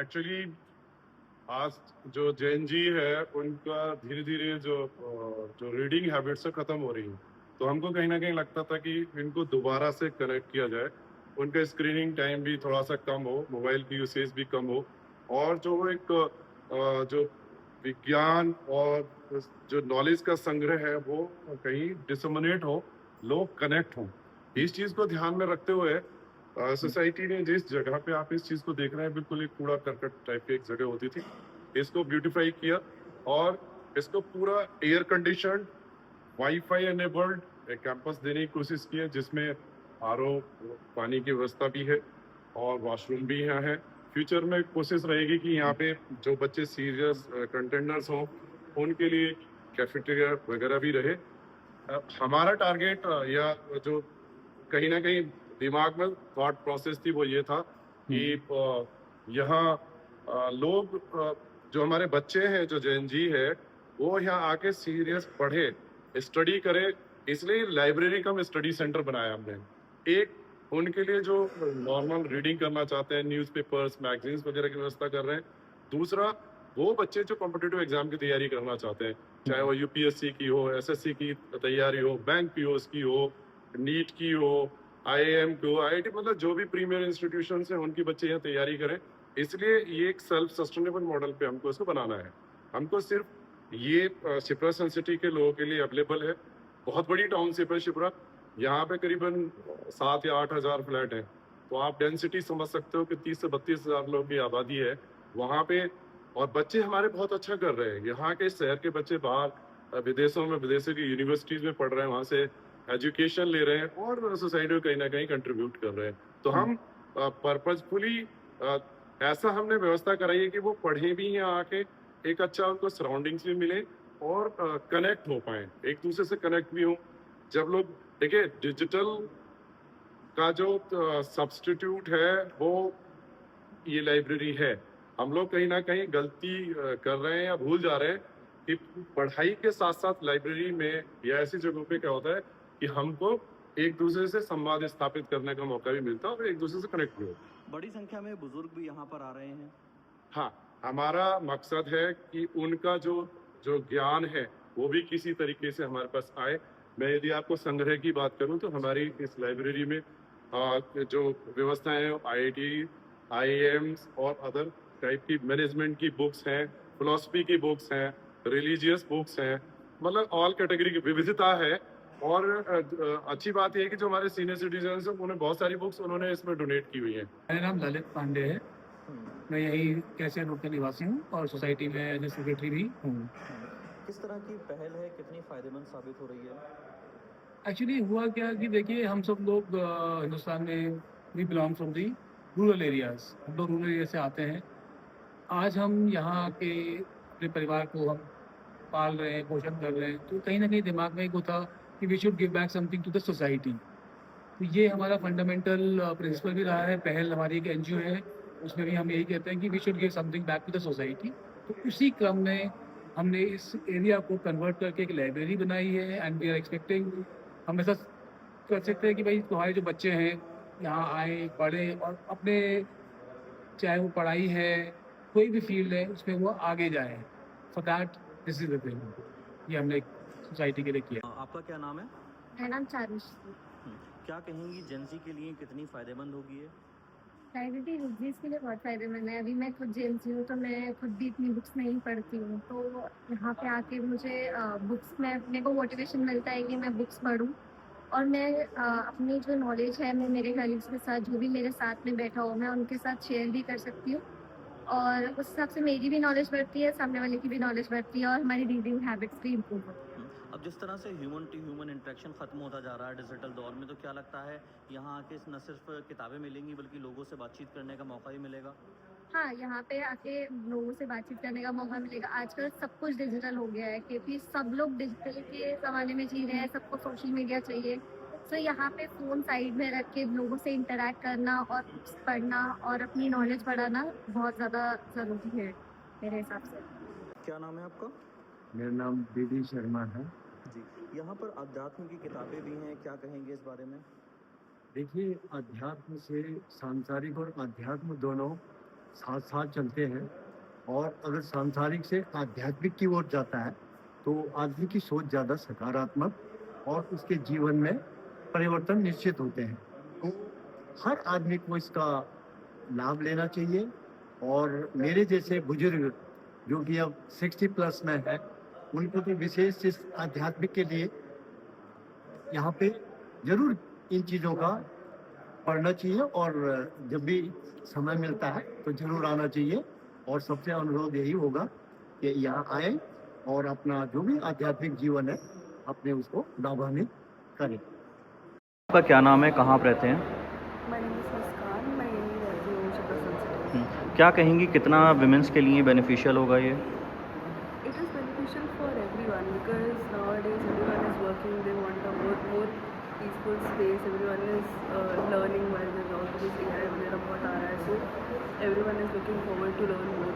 Actually आज जो जेन जी है उनका धीरे धीरे जो रीडिंग हैबिट्स है खत्म हो रही है। तो हमको कहीं ना कहीं लगता था कि इनको दोबारा से कनेक्ट किया जाए, उनका स्क्रीनिंग टाइम भी थोड़ा सा कम हो, मोबाइल की यूसेज भी कम हो, और जो एक जो विज्ञान और जो नॉलेज का संग्रह है वो कहीं डिसमिनेट हो, लोग कनेक्ट हों। इस चीज को ध्यान में रखते हुए सोसाइटी ने जिस जगह पे आप इस चीज को देख रहे हैं, बिल्कुल एक कूड़ा करकट टाइप की एक जगह होती थी, इसको ब्यूटीफाई किया और इसको पूरा एयर कंडीशनड, वाईफाई एनेबल्ड एक कैंपस देने की कोशिश की है, जिसमें आरओ पानी की व्यवस्था भी है और वॉशरूम भी यहाँ है। फ्यूचर में कोशिश रहेगी कि यहाँ पे जो बच्चे सीरियस कंटेंडर्स हों उनके लिए कैफेटेरिया वगैरह भी रहे। हमारा टारगेट या जो कहीं ना कहीं दिमाग में थॉट प्रोसेस थी वो ये था कि यहाँ लोग जो हमारे बच्चे हैं, जो जेन जी है, वो यहाँ आके सीरियस पढ़े, स्टडी करे। इसलिए लाइब्रेरी का स्टडी सेंटर बनाया हमने। एक उनके लिए जो नॉर्मल रीडिंग करना चाहते हैं, न्यूज़पेपर्स मैगजीन्स वगैरह की व्यवस्था कर रहे हैं। दूसरा, वो बच्चे जो कॉम्पिटिटिव एग्जाम की तैयारी करना चाहते हैं, चाहे वो यूपीएससी की हो, एसएससी की तैयारी हो, बैंक पीओएस की हो, नीट की हो, आईआईएम की हो, आईआईटी, मतलब जो भी प्रीमियर इंस्टीट्यूशन है उनकी बच्चे यहाँ तैयारी करें। इसलिए ये एक सेल्फ सस्टेनेबल मॉडल पे हमको इसको बनाना है। हमको सिर्फ ये शिप्रा सन सिटी के लोगों के लिए अवेलेबल है। बहुत बड़ी टाउनशिप है शिप्रा, यहाँ पे करीबन 7 या 8 हजार फ्लैट हैं। तो आप डेंसिटी समझ सकते हो कि 30 से 32 हजार लोगों की आबादी है वहाँ पे। और बच्चे हमारे बहुत अच्छा कर रहे हैं। यहाँ के शहर के बच्चे बाहर विदेशों में, विदेशों की यूनिवर्सिटीज में पढ़ रहे हैं, वहाँ से एजुकेशन ले रहे हैं और सोसाइटी को कहीं ना कहीं कंट्रीब्यूट कर रहे हैं। तो हम पर्पजफुली ऐसा हमने व्यवस्था कराई है कि वो पढ़े भी यहाँ आके, एक अच्छा उनको सराउंडिंग्स भी मिले और कनेक्ट हो पाए, एक दूसरे से कनेक्ट भी हो। जब लोग देखिए, डिजिटल का जो सब्स्टिट्यूट है वो ये लाइब्रेरी है। हम लोग कहीं ना कहीं गलती कर रहे हैं या भूल जा रहे हैं कि पढ़ाई के साथ साथ लाइब्रेरी में या ऐसी जगहों पे क्या होता है कि हमको एक दूसरे से संवाद स्थापित करने का मौका भी मिलता है और एक दूसरे से कनेक्ट भी होता। बड़ी संख्या में बुजुर्ग भी यहाँ पर आ रहे हैं। हाँ, हमारा मकसद है कि उनका जो जो ज्ञान है वो भी किसी तरीके से हमारे पास आए। मैं यदि आपको संग्रह की बात करूं तो हमारी इस लाइब्रेरी में जो व्यवस्थाएं हैं, आईआईटी, आईआईएम्स और अदर टाइप की मैनेजमेंट की बुक्स हैं, फिलोसफी की बुक्स हैं, रिलीजियस बुक्स हैं, मतलब ऑल कैटेगरी की विविधता है। और अच्छी बात यह है कि जो हमारे सीनियर सिटीजन हैं उन्होंने बहुत सारी बुक्स उन्होंने इसमें डोनेट की हुई है। मेरा नाम ललित पांडे है। मैं यही कैसे रोड का निवासी हूँ और सोसाइटी में एज ए सेक्रेटरी भी हूँ। किस तरह की पहल है, कितनी फायदेमंद साबित हो रही है? एक्चुअली हुआ क्या कि देखिए, हम सब लोग हिंदुस्तान में we belong from the rural areas, हम लोग रूरल एरिया से आते हैं। आज हम यहाँ के अपने परिवार को हम पाल रहे हैं, पोषण कर रहे हैं, तो कहीं ना कहीं दिमाग में एक वो था कि we should give back something to the society. तो ये हमारा फंडामेंटल प्रिंसिपल भी रहा है। पहल हमारी एक एनजीओ है, उसमें भी हम यही कहते हैं कि we should give something back to the society. तो उसी क्रम में हमने इस एरिया को कन्वर्ट करके एक लाइब्रेरी बनाई है एंड वी आर एक्सपेक्टिंग, हम ऐसा कर सकते हैं कि भाई तुम्हारे जो बच्चे हैं यहाँ आए, पढ़े और अपने, चाहे वो पढ़ाई है, कोई भी फील्ड है, उसमें वो आगे जाए। For that this is the thing, ये हमने सोसाइटी के लिए किया। आपका क्या नाम है? मेरा नाम चारुष। क्या कहेंगी, जेंजी के लिए कितनी फायदेमंद होगी ये? लाइब्रेरी यूजीज के लिए बहुत फायदेमंद है। अभी मैं खुद जेएनसी हूँ तो मैं खुद भी इतनी बुक्स नहीं पढ़ती हूँ, तो यहाँ पे आके मुझे बुक्स में मेरे को मोटिवेशन मिलता है कि मैं बुक्स पढूं और मैं अपनी जो नॉलेज है मैं मेरे कलीग्स के साथ, जो भी मेरे साथ में बैठा हो, मैं उनके साथ शेयर भी कर सकती हूँ और उस हिसाब से मेरी भी नॉलेज बढ़ती है, सामने वाले की भी नॉलेज बढ़ती है और हमारी रीडिंग हैबिट्स भी इम्प्रूव होती है। अब जिस तरह से ह्यूमन टू ह्यूमन इंटरेक्शन खत्म होता जा रहा है डिजिटल दौर में, तो क्या लगता है यहाँ आके न सिर्फ किताबें मिलेंगी बल्कि लोगों से बातचीत करने का मौका भी मिलेगा? हाँ, यहाँ पे आके लोगों से बातचीत करने का मौका मिलेगा। आजकल सब कुछ डिजिटल हो गया है क्योंकि सब लोग डिजिटल के ज़माने में जी रहे हैं, सबको सोशल मीडिया चाहिए। तो यहाँ पे फ़ोन साइड में रख के लोगों से इंटरैक्ट करना और बुक्स पढ़ना और अपनी नॉलेज बढ़ाना बहुत ज़्यादा ज़रूरी है मेरे हिसाब से। क्या नाम है आपका? मेरा नाम बीडी शर्मा है। जी, यहाँ पर अध्यात्म की किताबें भी हैं, क्या कहेंगे इस बारे में? देखिए, अध्यात्म से सांसारिक और अध्यात्म दोनों साथ साथ चलते हैं। और अगर सांसारिक से आध्यात्मिक की ओर जाता है तो आदमी की सोच ज़्यादा सकारात्मक और उसके जीवन में परिवर्तन निश्चित होते हैं। तो हर आदमी को इसका लाभ लेना चाहिए। और मेरे जैसे बुजुर्ग जो कि अब 60 प्लस में है, उनको भी विशेष इस आध्यात्मिक के लिए यहाँ पे जरूर इन चीज़ों का पढ़ना चाहिए। और जब भी समय मिलता है तो जरूर आना चाहिए। और सबसे अनुरोध यही होगा कि यहाँ आए और अपना जो भी आध्यात्मिक जीवन है अपने उसको लाभान्वित करें। आपका क्या नाम है, कहाँ आप रहते हैं? My name is मुस्कान, मैं यहीं रहती हूँ चतुर्सन सिटी। क्या कहेंगी कितना विमेंस के लिए बेनिफिशियल होगा ये? It is beneficial for everyone because nowadays everyone is working, they want a more peaceful space, everyone is learning while there's all this AI वगैरह बहुत आ रहा है, so everyone is looking forward to learn more.